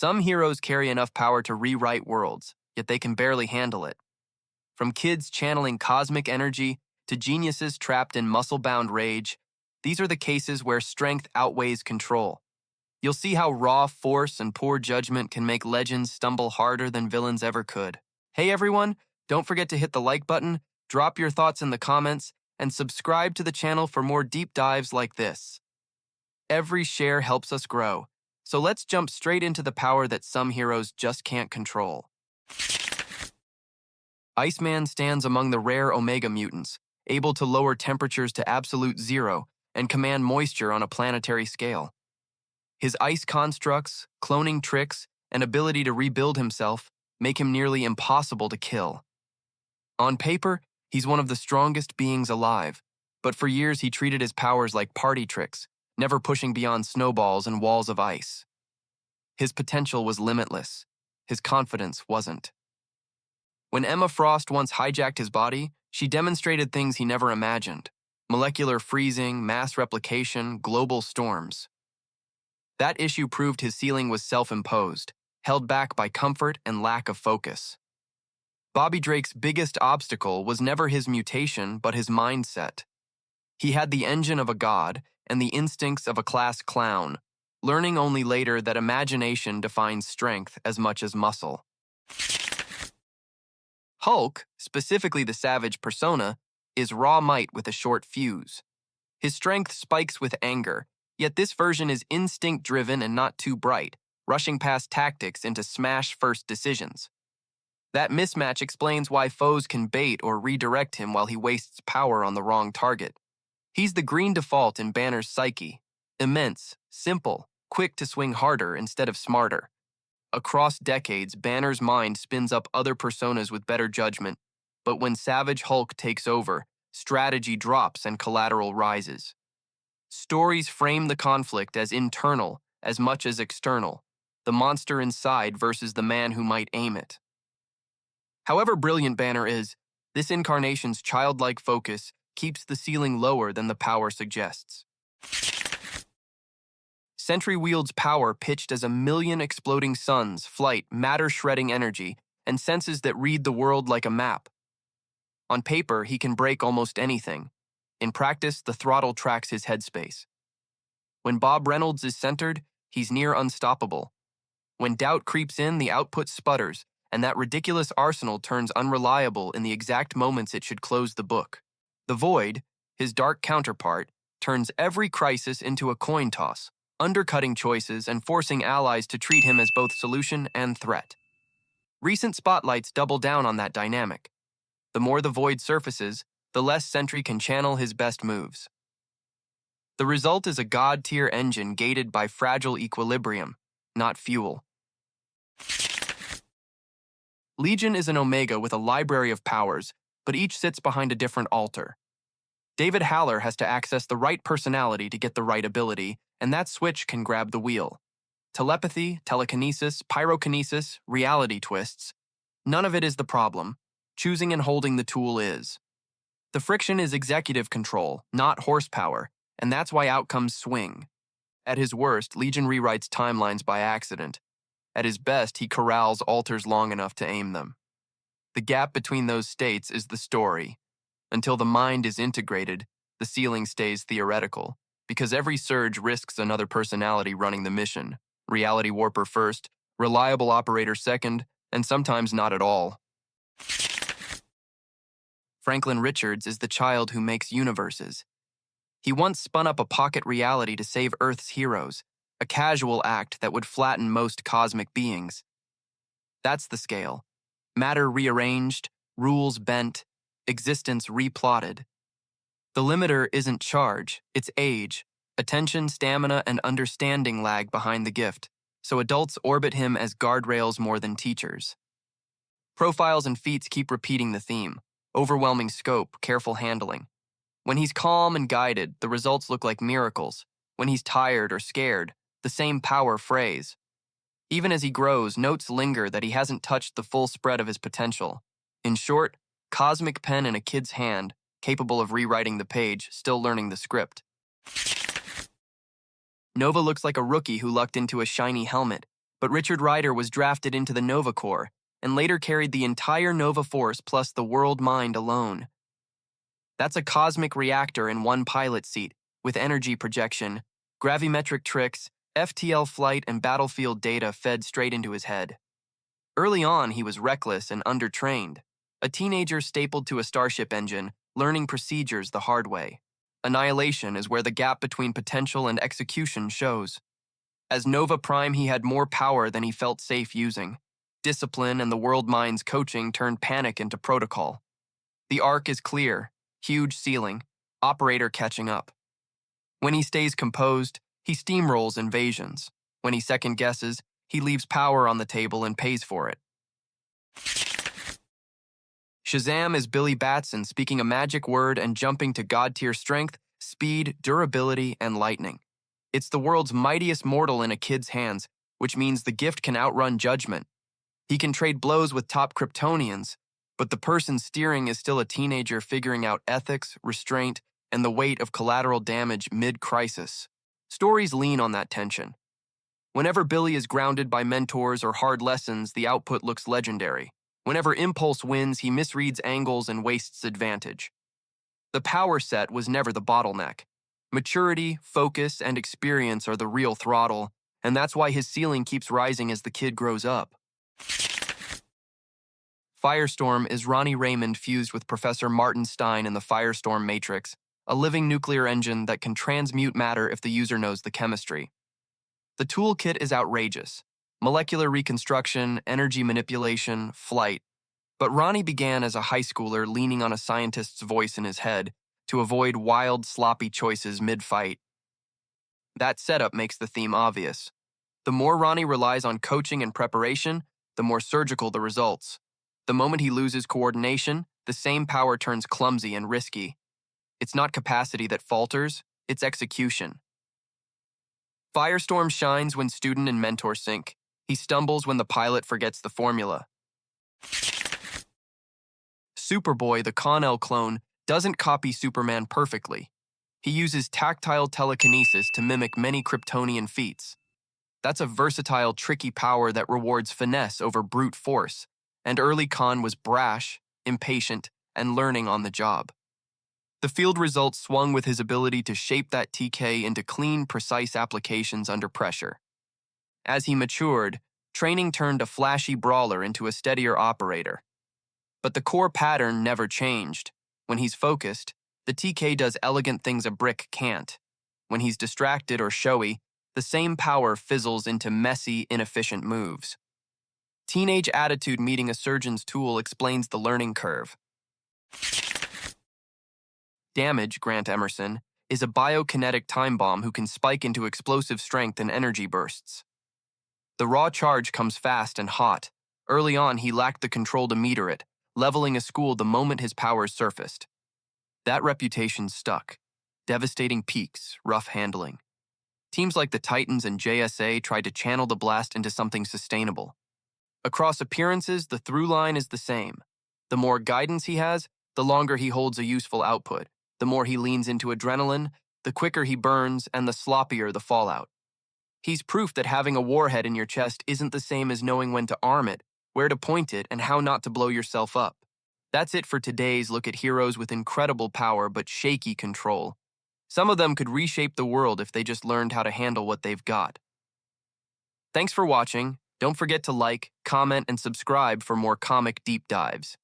Some heroes carry enough power to rewrite worlds, yet they can barely handle it. From kids channeling cosmic energy to geniuses trapped in muscle-bound rage, these are the cases where strength outweighs control. You'll see how raw force and poor judgment can make legends stumble harder than villains ever could. Hey everyone, don't forget to hit the like button, drop your thoughts in the comments, and subscribe to the channel for more deep dives like this. Every share helps us grow, so let's jump straight into the power that some heroes just can't control. Iceman stands among the rare Omega mutants, able to lower temperatures to absolute zero and command moisture on a planetary scale. His ice constructs, cloning tricks, and ability to rebuild himself make him nearly impossible to kill. On paper, he's one of the strongest beings alive, but for years he treated his powers like party tricks, never pushing beyond snowballs and walls of ice. His potential was limitless. His confidence wasn't. When Emma Frost once hijacked his body, she demonstrated things he never imagined: molecular freezing, mass replication, global storms. That issue proved his ceiling was self-imposed, held back by comfort and lack of focus. Bobby Drake's biggest obstacle was never his mutation, but his mindset. He had the engine of a god and the instincts of a class clown, learning only later that imagination defines strength as much as muscle. Hulk, specifically the Savage persona, is raw might with a short fuse. His strength spikes with anger, yet this version is instinct-driven and not too bright, rushing past tactics into smash-first decisions. That mismatch explains why foes can bait or redirect him while he wastes power on the wrong target. He's the green default in Banner's psyche: immense, simple, quick to swing harder instead of smarter. Across decades, Banner's mind spins up other personas with better judgment, but when Savage Hulk takes over, strategy drops and collateral rises. Stories frame the conflict as internal as much as external, the monster inside versus the man who might aim it. However brilliant Banner is, this incarnation's childlike focus keeps the ceiling lower than the power suggests. Sentry wields power pitched as a million exploding suns, flight, matter-shredding energy, and senses that read the world like a map. On paper, he can break almost anything. In practice, the throttle tracks his headspace. When Bob Reynolds is centered, he's near unstoppable. When doubt creeps in, the output sputters, and that ridiculous arsenal turns unreliable in the exact moments it should close the book. The Void, his dark counterpart, turns every crisis into a coin toss, undercutting choices and forcing allies to treat him as both solution and threat. Recent spotlights double down on that dynamic. The more the Void surfaces, the less Sentry can channel his best moves. The result is a god-tier engine gated by fragile equilibrium, not fuel. Legion is an Omega with a library of powers, but each sits behind a different altar. David Haller has to access the right personality to get the right ability, and that switch can grab the wheel. Telepathy, telekinesis, pyrokinesis, reality twists. None of it is the problem. Choosing and holding the tool is. The friction is executive control, not horsepower, and that's why outcomes swing. At his worst, Legion rewrites timelines by accident. At his best, he corrals altars long enough to aim them. The gap between those states is the story. Until the mind is integrated, the ceiling stays theoretical, because every surge risks another personality running the mission: reality warper first, reliable operator second, and sometimes not at all. Franklin Richards is the child who makes universes. He once spun up a pocket reality to save Earth's heroes, a casual act that would flatten most cosmic beings. That's the scale. Matter rearranged, rules bent, existence replotted. The limiter isn't charge, it's age, attention, stamina, and understanding lag behind the gift, so adults orbit him as guardrails more than teachers. Profiles and feats keep repeating the theme: overwhelming scope, careful handling. When he's calm and guided, the results look like miracles. When he's tired or scared, the same power phrase. Even as he grows, notes linger that he hasn't touched the full spread of his potential. In short, cosmic pen in a kid's hand, capable of rewriting the page, still learning the script. Nova looks like a rookie who lucked into a shiny helmet, But Richard Rider was drafted into the Nova Corps and later carried the entire Nova Force plus the World Mind alone. That's a cosmic reactor in one pilot seat, with energy projection, gravimetric tricks, FTL flight, and battlefield data fed straight into his head. Early on, he was reckless and undertrained, a teenager stapled to a starship engine, learning procedures the hard way. Annihilation is where the gap between potential and execution shows. As Nova Prime, he had more power than he felt safe using. Discipline and the World Mind's coaching turned panic into protocol. The arc is clear, huge ceiling, operator catching up. When he stays composed, he steamrolls invasions. When he second guesses, he leaves power on the table and pays for it. Shazam is Billy Batson speaking a magic word and jumping to god-tier strength, speed, durability, and lightning. It's the world's mightiest mortal in a kid's hands, which means the gift can outrun judgment. He can trade blows with top Kryptonians, but the person steering is still a teenager figuring out ethics, restraint, and the weight of collateral damage mid-crisis. Stories lean on that tension. Whenever Billy is grounded by mentors or hard lessons, the output looks legendary. Whenever Impulse wins, he misreads angles and wastes advantage. The power set was never the bottleneck. Maturity, focus, and experience are the real throttle, and that's why his ceiling keeps rising as the kid grows up. Firestorm is Ronnie Raymond fused with Professor Martin Stein in the Firestorm Matrix, a living nuclear engine that can transmute matter if the user knows the chemistry. The toolkit is outrageous. Molecular reconstruction, energy manipulation, flight. But Ronnie began as a high schooler leaning on a scientist's voice in his head to avoid wild, sloppy choices mid-fight. That setup makes the theme obvious. The more Ronnie relies on coaching and preparation, the more surgical the results. The moment he loses coordination, the same power turns clumsy and risky. It's not capacity that falters, it's execution. Firestorm shines when student and mentor sync. He stumbles when the pilot forgets the formula. Superboy, the Con-El clone, doesn't copy Superman perfectly. He uses tactile telekinesis to mimic many Kryptonian feats. That's a versatile, tricky power that rewards finesse over brute force, and early Khan was brash, impatient, and learning on the job. The field results swung with his ability to shape that TK into clean, precise applications under pressure. As he matured, training turned a flashy brawler into a steadier operator. But the core pattern never changed. When he's focused, the TK does elegant things a brick can't. When he's distracted or showy, the same power fizzles into messy, inefficient moves. Teenage attitude meeting a surgeon's tool explains the learning curve. Damage, Grant Emerson, is a biokinetic time bomb who can spike into explosive strength and energy bursts. The raw charge comes fast and hot. Early on, he lacked the control to meter it, leveling a school the moment his powers surfaced. That reputation stuck. Devastating peaks, rough handling. Teams like the Titans and JSA tried to channel the blast into something sustainable. Across appearances, the through line is the same. The more guidance he has, the longer he holds a useful output. The more he leans into adrenaline, the quicker he burns and the sloppier the fallout. He's proof that having a warhead in your chest isn't the same as knowing when to arm it, where to point it, and how not to blow yourself up. That's it for today's look at heroes with incredible power but shaky control. Some of them could reshape the world if they just learned how to handle what they've got. Thanks for watching. Don't forget to like, comment, and subscribe for more comic deep dives.